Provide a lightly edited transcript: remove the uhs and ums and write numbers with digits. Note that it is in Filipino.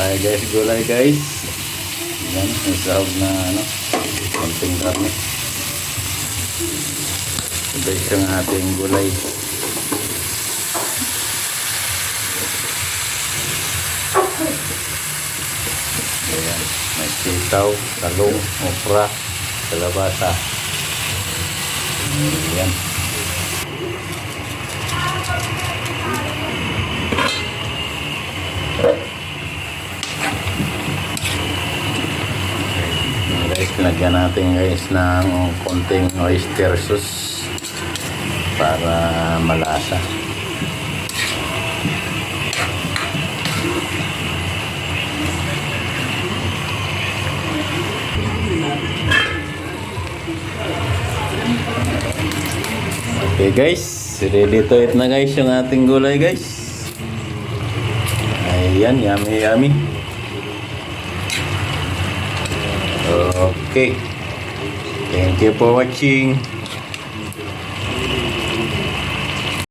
Guys, gulay guys. Yan, may sahog na konting karne. Ito yung ating gulay. Ayan, may sitaw, talong, okra, kalabasa. Ayan. Guys, lagyan natin guys ng konting oyster sauce para malasa. Okay guys, ready to eat na guys yung ating gulay guys. Ayan, yummy yummy. Okay. Thank you for watching.